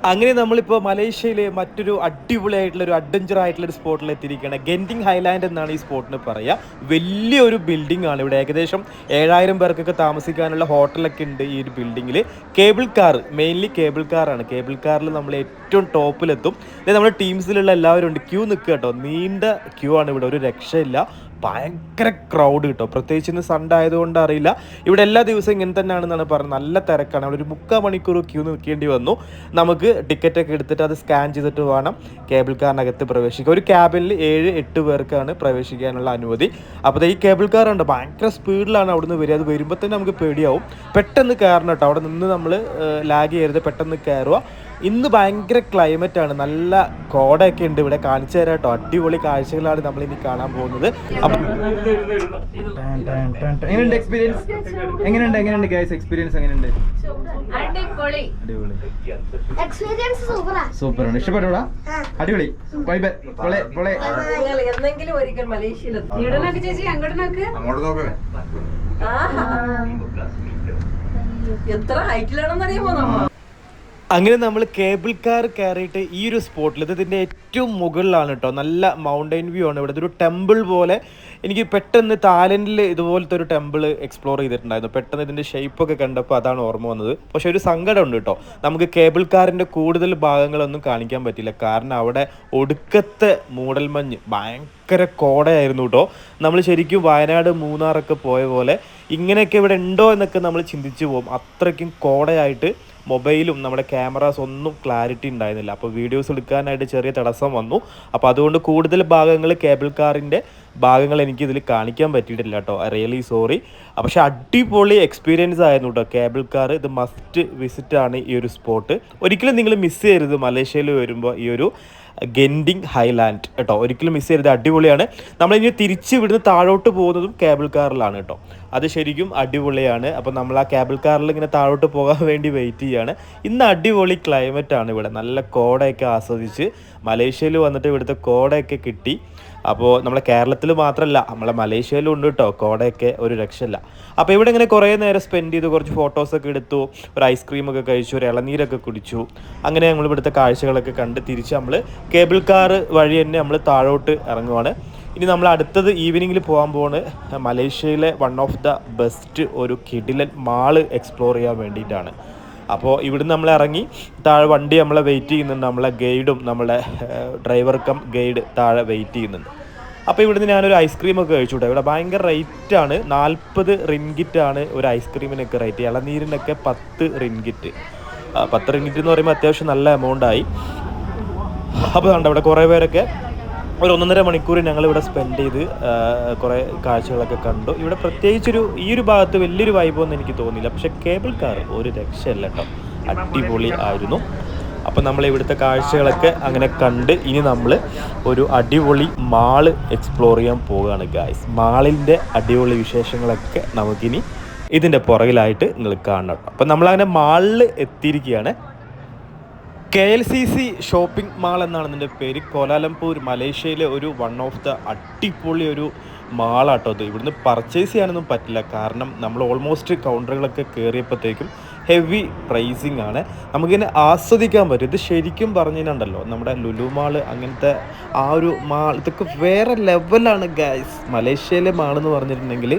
അങ്ങനെ നമ്മളിപ്പോൾ മലേഷ്യയിലെ മറ്റൊരു അടിപൊളിയായിട്ടുള്ള ഒരു അഡ്വഞ്ചർ ആയിട്ടുള്ള ഒരു സ്പോട്ടിൽ എത്തിയിരിക്കുകയാണ്. ഗെൻറ്റിംഗ് ഹൈലാൻഡ് എന്നാണ് ഈ സ്പോട്ടിന് പറയുക. വലിയൊരു ബിൽഡിംഗ് ആണ്. ഇവിടെ ഏകദേശം 7000 പേർക്കൊക്കെ താമസിക്കാനുള്ള ഹോട്ടലൊക്കെ ഉണ്ട് ഈ ഒരു ബിൽഡിങ്ങിൽ. കേബിൾ കാർ, മെയിൻലി കേബിൾ കാറാണ്. കേബിൾ കാറിൽ നമ്മൾ ഏറ്റവും ടോപ്പിലെത്തും. നമ്മുടെ ടീംസിലുള്ള എല്ലാവരും ഉണ്ട്. ക്യൂ നിൽക്കുക കേട്ടോ, നീണ്ട ക്യൂ ആണ് ഇവിടെ, ഒരു രക്ഷയില്ല. ഭയങ്കര ക്രൗഡ് കിട്ടോ, പ്രത്യേകിച്ച് ഇന്ന് സൺഡേ ആയതുകൊണ്ട് അറിയില്ല. ഇവിടെ എല്ലാ ദിവസവും ഇങ്ങനെ തന്നെയാണെന്നാണ് പറഞ്ഞത്. നല്ല തിരക്കാണ്. അവിടെ ഒരു 3/4 മണിക്കൂർ ക്യൂ നിൽക്കേണ്ടി വന്നു. നമുക്ക് ടിക്കറ്റൊക്കെ എടുത്തിട്ട് അത് സ്കാൻ ചെയ്തിട്ട് വേണം കേബിൾ കാറിനകത്ത് പ്രവേശിക്കുക. ഒരു ക്യാബിനിൽ 7-8 പേർക്കാണ് പ്രവേശിക്കാനുള്ള അനുമതി. അപ്പോൾ ഈ കേബിൾ കാർ ഉണ്ട്, ഭയങ്കര സ്പീഡിലാണ് അവിടുന്ന് വരിക. അത് വരുമ്പോൾ തന്നെ നമുക്ക് പേടിയാവും. പെട്ടെന്ന് കയറണം കേട്ടോ, അവിടെ നിന്ന് നമ്മൾ ലാഗ് ചെയ്യരുത്, പെട്ടെന്ന് കയറുക. ഇന്ന് ഭയങ്കര ക്ലൈമറ്റാണ്, നല്ല കോടയൊക്കെ ഉണ്ട് ഇവിടെ. കാണിച്ചു തരാം കേട്ടോ, അടിപൊളി കാഴ്ചകളാണ് നമ്മളിനി കാണാൻ പോകുന്നത്. എങ്ങനെയുണ്ട് എക്സ്പീരിയൻസ്? എങ്ങനെയുണ്ട് ഗൈസ്, എക്സ്പീരിയൻസ് എങ്ങനെയുണ്ട്? അടിപൊളി, സൂപ്പറാണ്. ഇഷ്ടപ്പെട്ടോടാ? അടിപൊളി. എന്തെങ്കിലും ഒരിക്കൽ മലേഷ്യയിൽ എത്ര ഹൈറ്റിലാണെന്ന് അറിയാമോ നമ്മ? അങ്ങനെ നമ്മൾ കേബിൾ കാർ കയറിയിട്ട് ഈ ഒരു സ്പോട്ടിൽ, ഇതിൻ്റെ ഏറ്റവും മുകളിലാണ് കേട്ടോ, നല്ല മൗണ്ടൈൻ വ്യൂ ആണ് ഇവിടെ. ഇതൊരു ടെമ്പിൾ പോലെ. എനിക്ക് പെട്ടെന്ന് തായ്ലൻഡിൽ ഇതുപോലത്തെ ഒരു ടെമ്പിൾ എക്സ്പ്ലോർ ചെയ്തിട്ടുണ്ടായിരുന്നു. പെട്ടെന്ന് ഇതിൻ്റെ ഷേപ്പൊക്കെ കണ്ടപ്പോൾ അതാണ് ഓർമ്മ വന്നത്. പക്ഷെ ഒരു സങ്കടം ഉണ്ട് കേട്ടോ, നമുക്ക് കേബിൾ കാറിൻ്റെ കൂടുതൽ ഭാഗങ്ങളൊന്നും കാണിക്കാൻ പറ്റില്ല. കാരണം അവിടെ ഒടുക്കത്തെ മൂടൽമഞ്ഞ്, ഭയങ്കര കോടയായിരുന്നു കേട്ടോ. നമ്മൾ ശരിക്കും വയനാട് മൂന്നാറൊക്കെ പോയ പോലെ ഇങ്ങനെയൊക്കെ ഇവിടെ ഉണ്ടോ എന്നൊക്കെ നമ്മൾ ചിന്തിച്ചു പോകും. അത്രയ്ക്കും കോടയായിട്ട് മൊബൈലും നമ്മുടെ ക്യാമറാസ് ഒന്നും ക്ലാരിറ്റി ഉണ്ടായിരുന്നില്ല. അപ്പോൾ വീഡിയോസ് എടുക്കാനായിട്ട് ചെറിയ തടസ്സം വന്നു. അപ്പോൾ അതുകൊണ്ട് കൂടുതൽ ഭാഗങ്ങൾ, കേബിൾ കാറിൻ്റെ ഭാഗങ്ങൾ എനിക്കിതിൽ കാണിക്കാൻ പറ്റിയിട്ടില്ല കേട്ടോ. Really sorry. പക്ഷേ അടിപൊളി എക്സ്പീരിയൻസ് ആയിരുന്നു കേട്ടോ കേബിൾ കാർ. ഇത് മസ്റ്റ് വിസിറ്റ് ആണ് ഈ ഒരു സ്പോട്ട്. ഒരിക്കലും നിങ്ങൾ മിസ് ചെയ്യരുത് മലേഷ്യയിൽ വരുമ്പോൾ ഈ ഒരു ഗെൻറ്റിംഗ് ഹൈലാൻഡ് കേട്ടോ, ഒരിക്കലും മിസ് ചെയ്യരുത്. അടിപൊളിയാണ്. നമ്മളിനി തിരിച്ച് ഇവിടുന്ന് താഴോട്ട് പോകുന്നതും കേബിൾ കാറിലാണ് കേട്ടോ. അത് ശരിക്കും അടിപൊളിയാണ്. അപ്പോൾ നമ്മൾ ആ കേബിൾ കാറിൽ ഇങ്ങനെ താഴോട്ട് പോകാൻ വേണ്ടി വെയിറ്റ് ചെയ്യുകയാണ്. ഇന്ന് അടിപൊളി ക്ലൈമറ്റാണ് ഇവിടെ, നല്ല കോടയൊക്കെ ആസ്വദിച്ച് മലേഷ്യയിൽ വന്നിട്ട് ഇവിടുത്തെ കോടയൊക്കെ കിട്ടി. അപ്പോൾ നമ്മളെ കേരളത്തിൽ മാത്രമല്ല, നമ്മളെ മലേഷ്യയിലും ഉണ്ട് കേട്ടോ കോടയൊക്കെ, ഒരു രക്ഷയില്ല. അപ്പോൾ ഇവിടെ ഇങ്ങനെ കുറേ നേരം സ്പെൻഡ് ചെയ്തു, കുറച്ച് ഫോട്ടോസൊക്കെ എടുത്തു, ഒരു ഐസ്ക്രീമൊക്കെ കഴിച്ചു, ഒരു ഇളനീരൊക്കെ കുടിച്ചു. അങ്ങനെ നമ്മൾ ഇവിടുത്തെ കാഴ്ചകളൊക്കെ കണ്ട് തിരിച്ച് നമ്മൾ കേബിൾ കാർ വഴി തന്നെ നമ്മൾ താഴോട്ട് ഇറങ്ങുവാണ്. ഇനി നമ്മൾ അടുത്തത് ഈവനിങ്ങിൽ പോകാൻ പോകുന്നത് മലേഷ്യയിലെ വൺ ഓഫ് ദ ബെസ്റ്റ് ഒരു കിടിലൻ മാള് എക്സ്പ്ലോർ ചെയ്യാൻ വേണ്ടിയിട്ടാണ്. അപ്പോൾ ഇവിടുന്ന് നമ്മൾ ഇറങ്ങി താഴെ വണ്ടി നമ്മളെ വെയിറ്റ് ചെയ്യുന്നുണ്ട്. നമ്മളെ ഗൈഡും നമ്മളെ ഡ്രൈവർ കം ഗൈഡ് താഴെ വെയിറ്റ് ചെയ്യുന്നുണ്ട്. അപ്പോൾ ഇവിടുന്ന് ഞാനൊരു ഐസ്ക്രീമൊക്കെ കഴിച്ചുകൂട്ടെ. ഇവിടെ ഭയങ്കര റേറ്റാണ്, 40 റിൻഗിറ്റാണ് ഒരു ഐസ്ക്രീമിനൊക്കെ റേറ്റ്. ഇളനീരിനൊക്കെ 10 റിൻഗിറ്റ്. 10 റിൻഗിറ്റ് എന്ന് പറയുമ്പോൾ അത്യാവശ്യം നല്ല എമൗണ്ടായി. അപ്പോൾ കണ്ടോ ഇവിടെ കുറേ പേരൊക്കെ ഒരു 1.5 മണിക്കൂർ ഞങ്ങളിവിടെ സ്പെൻഡ് ചെയ്ത് കുറേ കാഴ്ചകളൊക്കെ കണ്ടു. ഇവിടെ പ്രത്യേകിച്ചൊരു ഈ ഒരു ഭാഗത്ത് വലിയൊരു വൈബൊന്നും എനിക്ക് തോന്നിയില്ല. പക്ഷേ കേബിൾ കാർ ഒരു രക്ഷയല്ല കേട്ടോ, അടിപൊളി ആയിരുന്നു. അപ്പം നമ്മൾ ഇവിടുത്തെ കാഴ്ചകളൊക്കെ അങ്ങനെ കണ്ട് ഇനി നമ്മൾ ഒരു അടിപൊളി മാള് എക്സ്പ്ലോർ ചെയ്യാൻ പോവുകയാണ് ഗായ്സ്. മാളിൻ്റെ അടിപൊളി വിശേഷങ്ങളൊക്കെ നമുക്കിനി ഇതിൻ്റെ പുറകിലായിട്ട് നിങ്ങൾ കാണണം കേട്ടോ. അപ്പം നമ്മളങ്ങനെ മാളിൽ എത്തിയിരിക്കുകയാണ്. KLCC ഷോപ്പിംഗ് മാൾ എന്നാണ് ഇതിൻ്റെ പേര്. കോലാലംപൂർ, മലേഷ്യയിലെ ഒരു വൺ ഓഫ് ദ അടിപൊളി ഒരു മാളാട്ടോ ഇത്. ഇവിടുന്ന് പർച്ചേസ് ചെയ്യാനൊന്നും പറ്റില്ല, കാരണം നമ്മൾ ഓൾമോസ്റ്റ് കൗണ്ടറുകളൊക്കെ കയറിയപ്പോഴത്തേക്കും ഹെവി പ്രൈസിങ് ആണ്. നമുക്കിങ്ങനെ ആസ്വദിക്കാൻ പറ്റും. ഇത് ശരിക്കും പറഞ്ഞിട്ടുണ്ടല്ലോ നമ്മുടെ ലുലു മാള്, അങ്ങനത്തെ ആ ഒരു മാൾ, ഇതൊക്കെ വേറെ ലെവലാണ് ഗൈസ്. മലേഷ്യയിലെ മാളെന്ന് പറഞ്ഞിട്ടുണ്ടെങ്കിൽ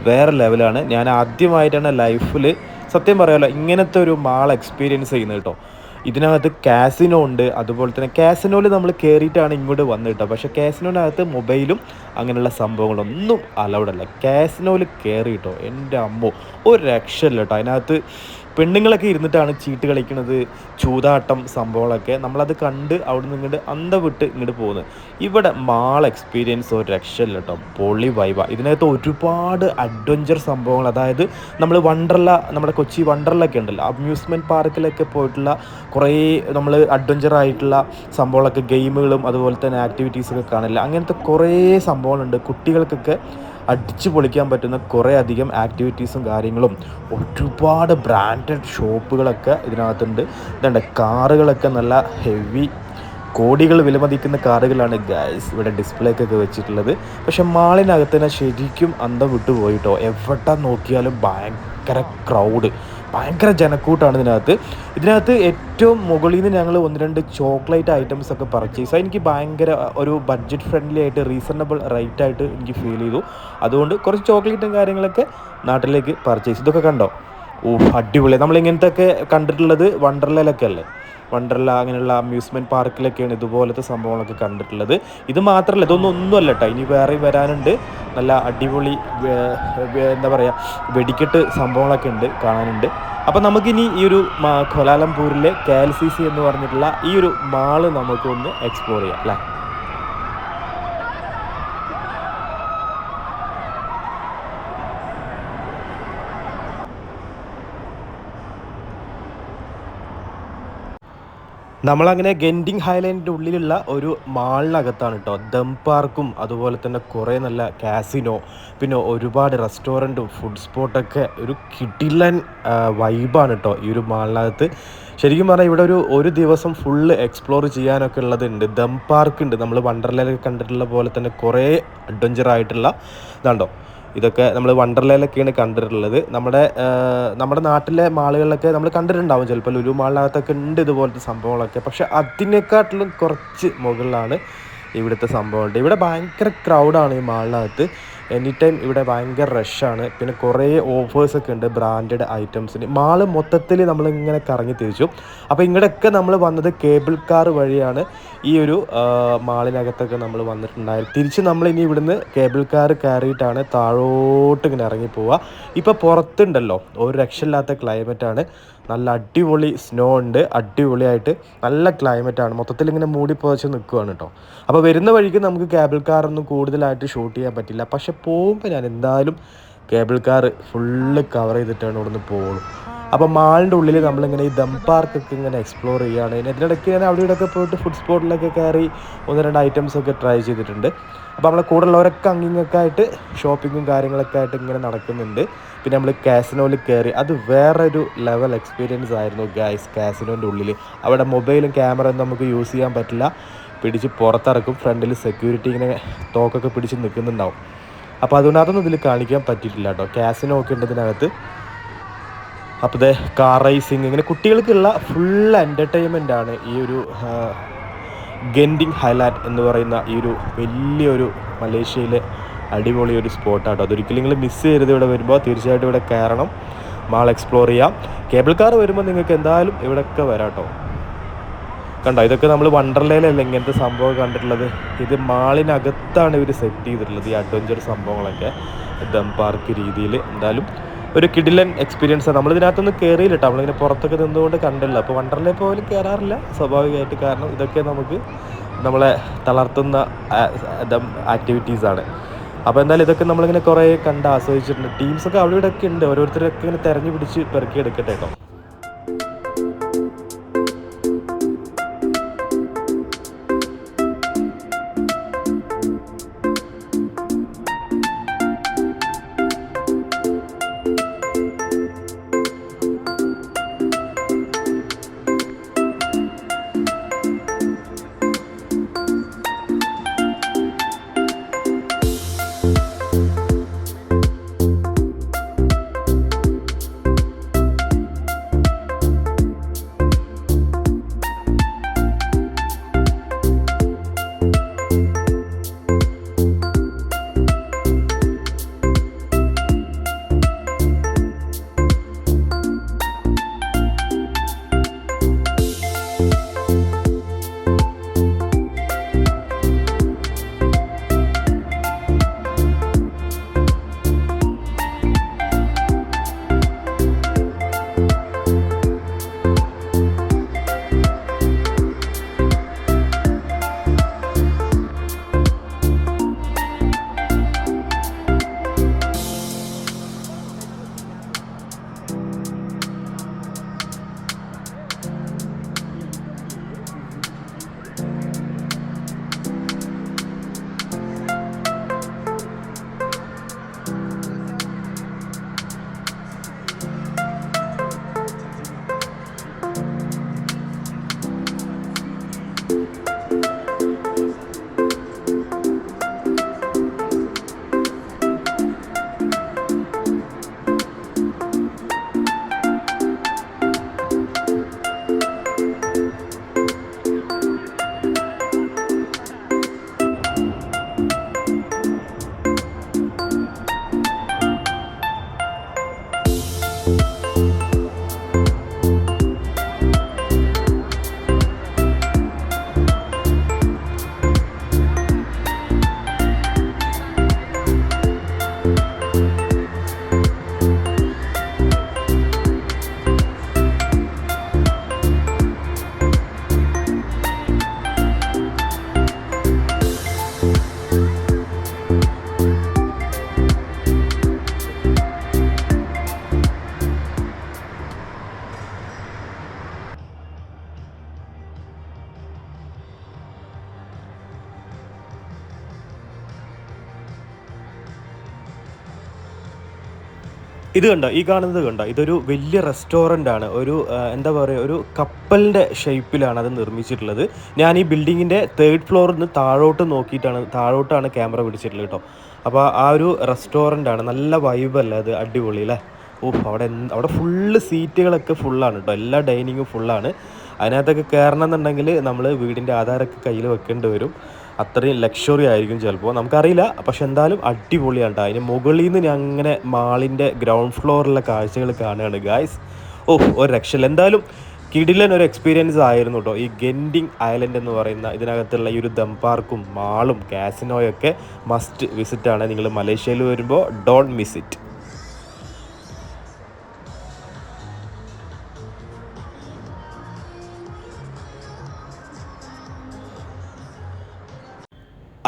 വേറെ ലെവലാണ്. ഞാൻ ആദ്യമായിട്ടാണ് ലൈഫിൽ സത്യം പറയാമല്ലോ ഇങ്ങനത്തെ ഒരു മാൾ എക്സ്പീരിയൻസ് ചെയ്യുന്നത് കേട്ടോ. ഇതിനകത്ത് കാസിനോ ഉണ്ട്. അതുപോലെ തന്നെ കാസിനോയിൽ നമ്മൾ കയറിയിട്ടാണ് ഇങ്ങോട്ട് വന്നിട്ടോ. പക്ഷേ കാസിനോനകത്ത് മൊബൈലും അങ്ങനെയുള്ള സംഭവങ്ങളൊന്നും അലൗഡല്ല. കാസിനോയിൽ കയറിയിട്ടോ എൻ്റെ അമ്മോ ഒരു രക്ഷയില്ല കേട്ടോ. അതിനകത്ത് പെണ്ണുങ്ങളൊക്കെ ഇരുന്നിട്ടാണ് ചീട്ട് കളിക്കുന്നത്, ചൂതാട്ടം സംഭവങ്ങളൊക്കെ. നമ്മളത് കണ്ട് അവിടെ നിന്ന് ഇങ്ങോട്ട് അന്തം വിട്ട് ഇങ്ങോട്ട് പോകുന്നത്. ഇവിടെ മാൾ എക്സ്പീരിയൻസ് ഒരു രക്ഷയില്ല കേട്ടോ, പൊളി വൈബ. ഇതിനകത്ത് ഒരുപാട് അഡ്വഞ്ചർ സംഭവങ്ങൾ, അതായത് നമ്മൾ വണ്ടർല, നമ്മുടെ കൊച്ചി വണ്ടർലൊക്കെ ഉണ്ടല്ലോ, അമ്യൂസ്മെൻറ്റ് പാർക്കിലൊക്കെ പോയിട്ടുള്ള കുറേ നമ്മൾ അഡ്വഞ്ചർ ആയിട്ടുള്ള സംഭവങ്ങളൊക്കെ, ഗെയിമുകളും അതുപോലെ തന്നെ ആക്ടിവിറ്റീസൊക്കെ കാണില്ല. അങ്ങനത്തെ കുറേ സംഭവങ്ങളുണ്ട്. കുട്ടികൾക്കൊക്കെ അടിച്ചു പൊളിക്കാൻ പറ്റുന്ന കുറേ അധികം ആക്ടിവിറ്റീസും കാര്യങ്ങളും, ഒരുപാട് ബ്രാൻഡഡ് ഷോപ്പുകളൊക്കെ ഇതിനകത്തുണ്ട്. ഇതുണ്ട് കാറുകളൊക്കെ നല്ല ഹെവി കോടികൾ വിലമതിക്കുന്ന കാറുകളാണ് ഗൈസ് ഇവിടെ ഡിസ്പ്ലേക്കൊക്കെ വെച്ചിട്ടുള്ളത്. പക്ഷെ മാളിനകത്ത് തന്നെ ശരിക്കും അന്തം വിട്ടു പോയിട്ടോ. എവിടെ നോക്കിയാലും ഭയങ്കര ക്രൗഡ്, ഭയങ്കര ജനക്കൂട്ടാണ് ഇതിനകത്ത് ഏറ്റവും മുകളിൽ നിന്ന് ഞങ്ങൾ 1-2 ചോക്ലേറ്റ് ഐറ്റംസ് ഒക്കെ പർച്ചേസ്. എനിക്ക് ഭയങ്കര ഒരു ബഡ്ജറ്റ് ഫ്രണ്ട്ലി ആയിട്ട് റീസണബിൾ റേറ്റ് ആയിട്ട് എനിക്ക് ഫീൽ ചെയ്തു. അതുകൊണ്ട് കുറച്ച് ചോക്ലേറ്റും കാര്യങ്ങളൊക്കെ നാട്ടിലേക്ക് പർച്ചേസ്. ഇതൊക്കെ കണ്ടോ? അടിപൊളി. നമ്മളിങ്ങനത്തെ ഒക്കെ കണ്ടിട്ടുള്ളത് വണ്ടർലയിലൊക്കെ അല്ലേ, വണ്ടർല അങ്ങനെയുള്ള അമ്യൂസ്മെൻറ്റ് പാർക്കിലൊക്കെയാണ് ഇതുപോലത്തെ സംഭവങ്ങളൊക്കെ കണ്ടിട്ടുള്ളത്. ഇത് മാത്രമല്ല, ഒന്നുമല്ല കേട്ടോ, ഇനി വേറെ വരാനുണ്ട്. നല്ല അടിപൊളി എന്താ പറയുക, വെടിക്കെട്ട് സംഭവങ്ങളൊക്കെ ഉണ്ട്, കാണാനുണ്ട്. അപ്പോൾ നമുക്കിനി ഈ ഒരു കോലാലംപൂരിലെ KLCC എന്ന് പറഞ്ഞിട്ടുള്ള ഈ ഒരു മാള് നമുക്കൊന്ന് എക്സ്പ്ലോർ ചെയ്യാം അല്ലേ. നമ്മളങ്ങനെ ഗെൻഡിങ് ഹൈലൻഡിൻ്റെ ഉള്ളിലുള്ള ഒരു മാളിനകത്താണ് കേട്ടോ. ദം പാർക്കും അതുപോലെ തന്നെ കുറേ നല്ല കാസിനോ, പിന്നെ ഒരുപാട് റെസ്റ്റോറൻറ്റും ഫുഡ് സ്പോട്ടൊക്കെ, ഒരു കിടിലൻ വൈബാണ് കേട്ടോ ഈ ഒരു മാളിനകത്ത്. ശരിക്കും പറഞ്ഞാൽ ഇവിടെ ഒരു ദിവസം ഫുള്ള് എക്സ്പ്ലോർ ചെയ്യാനൊക്കെ ഉള്ളതുണ്ട്. ദം പാർക്ക് ഉണ്ട്, നമ്മൾ വണ്ടർലയിലൊക്കെ കണ്ടിട്ടുള്ള പോലെ തന്നെ കുറേ അഡ്വഞ്ചറായിട്ടുള്ള ഇതാണ്ടോ. ഇതൊക്കെ നമ്മൾ വണ്ടർലയിലൊക്കെയാണ് കണ്ടിട്ടുള്ളത്. നമ്മുടെ നാട്ടിലെ മാളുകളിലൊക്കെ നമ്മൾ കണ്ടിട്ടുണ്ടാവും ചിലപ്പോൾ. ലുലു മാളിനകത്തൊക്കെ ഉണ്ട് ഇതുപോലത്തെ സംഭവങ്ങളൊക്കെ. പക്ഷെ അതിനേക്കാട്ടിലും കുറച്ച് മുകളിലാണ് ഇവിടുത്തെ സംഭവമുണ്ട്. ഇവിടെ ഭയങ്കര ക്രൗഡാണ് ഈ മാളിനകത്ത്. എനി ടൈം ഇവിടെ ഭയങ്കര റഷാണ്. പിന്നെ കുറേ ഓഫേഴ്സൊക്കെ ഉണ്ട് ബ്രാൻഡഡ് ഐറ്റംസിന്. മാള് മൊത്തത്തിൽ നമ്മളിങ്ങനെ കറങ്ങി തിരിച്ചു. അപ്പോൾ ഇങ്ങോട്ടൊക്കെ നമ്മൾ വന്നത് കേബിൾ കാർ വഴിയാണ് ഈ ഒരു മാളിനകത്തൊക്കെ നമ്മൾ വന്നിട്ടുണ്ടായത്. തിരിച്ച് നമ്മളിനി ഇവിടുന്ന് കേബിൾ കാർ കയറിയിട്ടാണ് താഴോട്ട് ഇങ്ങനെ ഇറങ്ങി പോവുക. ഇപ്പോൾ പുറത്തുണ്ടല്ലോ, ഒരു രക്ഷയില്ലാത്ത ക്ലൈമറ്റാണ്. നല്ല അടിപൊളി സ്നോ ഉണ്ട്, അടിപൊളിയായിട്ട് നല്ല ക്ലൈമറ്റാണ്. മൊത്തത്തിൽ ഇങ്ങനെ മൂടി പുതച്ച് നിൽക്കുകയാണ് കേട്ടോ. അപ്പോൾ വരുന്ന വഴിക്ക് നമുക്ക് കേബിൾ കാറൊന്നും കൂടുതലായിട്ട് ഷൂട്ട് ചെയ്യാൻ പറ്റില്ല. പക്ഷെ പോകുമ്പോൾ ഞാൻ എന്തായാലും കേബിൾ കാർ ഫുള്ള് കവർ ചെയ്തിട്ടാണ് ഇവിടുന്ന് പോകുള്ളൂ. അപ്പോൾ മാളിൻ്റെ ഉള്ളിൽ നമ്മളിങ്ങനെ ഈ ദം പാർക്കൊക്കെ ഇങ്ങനെ എക്സ്പ്ലോർ ചെയ്യുകയാണ്. ഇതിനിടയ്ക്ക് ഞാൻ അവിടെ ഇവിടെയൊക്കെ പോയിട്ട് ഫുഡ് സ്പോട്ടിലൊക്കെ കയറി 1-2 ഐറ്റംസൊക്കെ ട്രൈ ചെയ്തിട്ടുണ്ട്. അപ്പോൾ നമ്മളെ കൂടെ ഉള്ളവരൊക്കെ അങ്ങിങ്ങൊക്കെ ആയിട്ട് ഷോപ്പിങ്ങും കാര്യങ്ങളൊക്കെ ആയിട്ട് ഇങ്ങനെ നടക്കുന്നുണ്ട്. പിന്നെ നമ്മൾ കാസിനോയിൽ കയറി. അത് വേറൊരു ലെവൽ എക്സ്പീരിയൻസ് ആയിരുന്നു ഗൈസ്. കാസിനോൻ്റെ ഉള്ളിൽ അവിടെ മൊബൈലും ക്യാമറ ഒന്നും നമുക്ക് യൂസ് ചെയ്യാൻ പറ്റില്ല, പിടിച്ച് പുറത്തിറക്കും. ഫ്രണ്ടിൽ സെക്യൂരിറ്റി ഇങ്ങനെ തോക്കൊക്കെ പിടിച്ച് നിൽക്കുന്നുണ്ടാവും. അപ്പോൾ അതുകൊണ്ട് അതൊന്നും ഇതിൽ കാണിക്കാൻ പറ്റിയിട്ടില്ല കേട്ടോ. കാസിനോ ഒക്കെ ഉണ്ട് ഇതിനകത്ത്. അപ്പോൾ ഇത് കാർ റേസിങ്, ഇങ്ങനെ കുട്ടികൾക്കുള്ള ഫുൾ എൻ്റർടൈൻമെൻ്റ് ആണ് ഈ ഒരു ഗെൻഡിങ് ഹൈലാൻഡ് എന്ന് പറയുന്ന ഈ ഒരു വലിയൊരു മലേഷ്യയിലെ അടിപൊളി ഒരു സ്പോട്ടാട്ടോ. അതൊരിക്കലും നിങ്ങൾ മിസ് ചെയ്യരുത്. ഇവിടെ വരുമ്പോൾ തീർച്ചയായിട്ടും ഇവിടെ കയറണം, മാൾ എക്സ്പ്ലോർ ചെയ്യാം. കേബിൾ കാർ വരുമ്പോൾ നിങ്ങൾക്ക് എന്തായാലും ഇവിടെയൊക്കെ വരാം കേട്ടോ. കണ്ടോ, ഇതൊക്കെ നമ്മൾ വണ്ടർലയിലല്ല ഇങ്ങനത്തെ സംഭവം കണ്ടിട്ടുള്ളത്. ഇത് മാളിനകത്താണ് ഇവർ സെറ്റ് ചെയ്തിട്ടുള്ളത് ഈ അഡ്വഞ്ചർ സംഭവങ്ങളൊക്കെ ദം പാർക്ക് രീതിയിൽ. എന്തായാലും ഒരു കിടിലൻ എക്സ്പീരിയൻസാണ്. നമ്മളിതിനകത്തൊന്നും കയറിയില്ല കേട്ടോ, നമ്മളിങ്ങനെ പുറത്തൊക്കെ നിന്നുകൊണ്ട് കണ്ടില്ല. അപ്പോൾ വണ്ടർലയിൽ പോലും കയറാറില്ല സ്വാഭാവികമായിട്ട്, കാരണം ഇതൊക്കെ നമുക്ക് നമ്മളെ തളർത്തുന്ന ആക്ടിവിറ്റീസാണ്. അപ്പോൾ എന്തായാലും ഇതൊക്കെ നമ്മളിങ്ങനെ കുറേ കണ്ട് ആസ്വദിച്ചിട്ടുണ്ട്. ടീംസൊക്കെ അവിടെ ഇവിടെ ഒക്കെ ഉണ്ട്, ഓരോരുത്തരൊക്കെ ഇങ്ങനെ തെരഞ്ഞു പിടിച്ച് പെറുക്കി എടുക്കട്ടെ കേട്ടോ. ഇത് കണ്ടോ, ഈ കാണുന്നത് കണ്ടോ, ഇതൊരു വലിയ റെസ്റ്റോറൻ്റ് ആണ്. ഒരു എന്താ പറയുക, ഒരു കപ്പലിൻ്റെ ഷേപ്പിലാണ് അത് നിർമ്മിച്ചിട്ടുള്ളത്. ഞാൻ ഈ ബിൽഡിങ്ങിൻ്റെ 3rd ഫ്ലോറിൽ നിന്ന് താഴോട്ടാണ് ക്യാമറ പിടിച്ചിട്ടുള്ളത് കേട്ടോ. അപ്പോൾ ആ ഒരു റെസ്റ്റോറൻ്റ് ആണ്. നല്ല വൈബല്ലേ അത്, അടിപൊളി അല്ലേ. അവിടെ ഫുള്ള് സീറ്റുകളൊക്കെ ഫുള്ളാണ് കേട്ടോ, എല്ലാ ഡൈനിങ്ങും ഫുള്ളാണ്. അതിനകത്തൊക്കെ കയറണം എന്നുണ്ടെങ്കിൽ നമ്മൾ വീടിൻ്റെ ആധാരമൊക്കെ കയ്യിൽ വെക്കേണ്ടി വരും. അത്രയും ലക്ഷറി ആയിരിക്കും ചിലപ്പോൾ, നമുക്കറിയില്ല. പക്ഷെ എന്തായാലും അടിപൊളിയാണ് കേട്ടോ. അതിന് മുകളിൽ നിന്ന് ഞാൻ അങ്ങനെ മാളിൻ്റെ ഗ്രൗണ്ട് ഫ്ലോറിലുള്ള കാഴ്ചകൾ കാണുകയാണ് ഗായ്സ്. ഒരു രക്ഷയില്ല. എന്തായാലും കിടിലൻ ഒരു എക്സ്പീരിയൻസ് ആയിരുന്നു കേട്ടോ. ഈ ഗെൻഡിങ് ഐലൻഡ് എന്ന് പറയുന്ന ഇതിനകത്തുള്ള ഈ ഒരു ദം പാർക്കും മാളും കാസിനോയൊക്കെ മസ്റ്റ് വിസിറ്റാണ്. നിങ്ങൾ മലേഷ്യയിൽ വരുമ്പോൾ ഡോണ്ട് മിസ് ഇറ്റ്.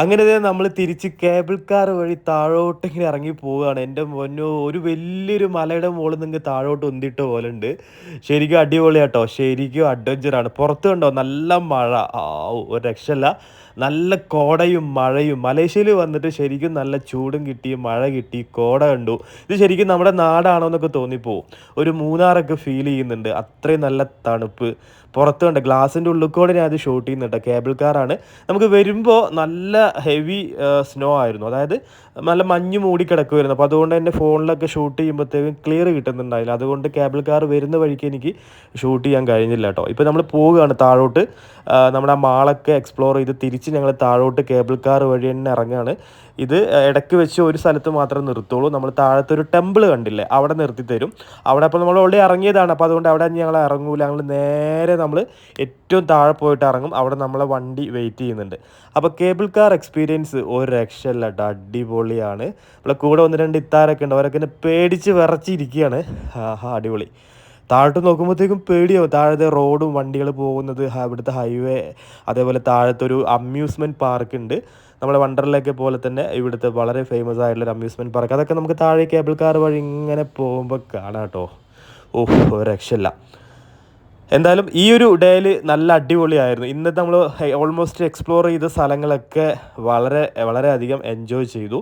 അങ്ങനെ നമ്മൾ തിരിച്ച് കേബിൾ കാർ വഴി താഴോട്ട് ഇങ്ങനെ ഇറങ്ങി പോവുകയാണ്. എൻ്റെ പൊന്നോ, ഒരു വലിയൊരു മലയുടെ മുകളിൽ നിന്ന് താഴോട്ട് ഉന്തിട്ട പോലെ ഉണ്ട്. ശരിക്കും അടിപൊളിയാട്ടോ, ശരിക്കും അഡ്വഞ്ചറാണ്. പുറത്ത് കണ്ടോ നല്ല മഴ, ഒരു രക്ഷയില്ല. നല്ല കോടയും മഴയും. മലേഷ്യയിൽ വന്നിട്ട് ശരിക്കും നല്ല ചൂടും കിട്ടി, മഴ കിട്ടി, കോട കണ്ടു. ഇത് ശരിക്കും നമ്മുടെ നാടാണോ എന്നൊക്കെ തോന്നിപ്പോവും. ഒരു മൂന്നാറൊക്കെ ഫീൽ ചെയ്യുന്നുണ്ട്, അത്രയും നല്ല തണുപ്പ്. പുറത്ത് കണ്ട ഗ്ലാസിൻ്റെ ഉള്ളിൽ കൂടെ ഞാൻ അത് ഷൂട്ട് ചെയ്യുന്നുണ്ട്. കേബിൾ കാറാണ്. നമുക്ക് വരുമ്പോൾ നല്ല ഹെവി സ്നോ ആയിരുന്നു, അതായത് നല്ല മഞ്ഞ് മൂടി കിടക്കുമായിരുന്നു. അപ്പോൾ അതുകൊണ്ട് എൻ്റെ ഫോണിലൊക്കെ ഷൂട്ട് ചെയ്യുമ്പോഴത്തേക്കും ക്ലിയർ കിട്ടുന്നുണ്ടായില്ല. അതുകൊണ്ട് കേബിൾ കാർ വരുന്ന വഴിക്ക് എനിക്ക് ഷൂട്ട് ചെയ്യാൻ കഴിഞ്ഞില്ല കേട്ടോ. ഇപ്പോൾ നമ്മൾ പോവുകയാണ് താഴോട്ട്. നമ്മുടെ ആ മാളൊക്കെ എക്സ്പ്ലോർ ചെയ്ത് തിരിച്ച് ഞങ്ങൾ താഴോട്ട് കേബിൾ കാർ വഴി തന്നെ ഇറങ്ങുകയാണ്. ഇത് ഇടയ്ക്ക് വെച്ച് ഒരു സ്ഥലത്ത് മാത്രമേ നിർത്തുള്ളൂ. നമ്മൾ താഴത്തൊരു ടെമ്പിൾ കണ്ടില്ലേ, അവിടെ നിർത്തി തരും. അവിടെ അപ്പോൾ നമ്മൾ ഓൾറെഡി ഇറങ്ങിയതാണ്, അപ്പോൾ അതുകൊണ്ട് അവിടെ ഞങ്ങൾ ഇറങ്ങൂല. ഞങ്ങൾ നേരെ നമ്മൾ ഏറ്റവും താഴെ പോയിട്ട് ഇറങ്ങും. അവിടെ നമ്മളെ വണ്ടി വെയിറ്റ് ചെയ്യുന്നുണ്ട്. അപ്പോൾ കേബിൾ കാർ എക്സ്പീരിയൻസ് ഒരു രക്ഷയില്ല കേട്ടോ, അടിപൊളിയാണ്. നമ്മളെ കൂടെ 1-2 ഇത്താരൊക്കെ ഉണ്ട്, അവരൊക്കെ എന്നെ പേടിച്ച് വിറച്ചിരിക്കുകയാണ്. അടിപൊളി. താഴോട്ട് നോക്കുമ്പോഴത്തേക്കും പേടിയാവും. താഴത്തെ റോഡും വണ്ടികൾ പോകുന്നത്, ഇവിടുത്തെ ഹൈവേ, അതേപോലെ താഴത്തൊരു അമ്യൂസ്മെൻറ്റ് പാർക്ക് ഉണ്ട്. നമ്മുടെ വണ്ടർലയൊക്കെ പോലെ തന്നെ ഇവിടുത്തെ വളരെ ഫേമസ് ആയിട്ടുള്ളൊരു അമ്യൂസ്മെൻറ്റ് പാർക്ക്. അതൊക്കെ നമുക്ക് താഴെ കേബിൾ കാർ വഴി ഇങ്ങനെ പോകുമ്പോൾ കാണാം കേട്ടോ. ഒരു രക്ഷയില്ല. എന്തായാലും ഈ ഒരു ഡേയിൽ നല്ല അടിപൊളിയായിരുന്നു. ഇന്നത്തെ നമ്മൾ ഓൾമോസ്റ്റ് എക്സ്പ്ലോർ ചെയ്ത സ്ഥലങ്ങളൊക്കെ വളരെ വളരെയധികം എൻജോയ് ചെയ്തു.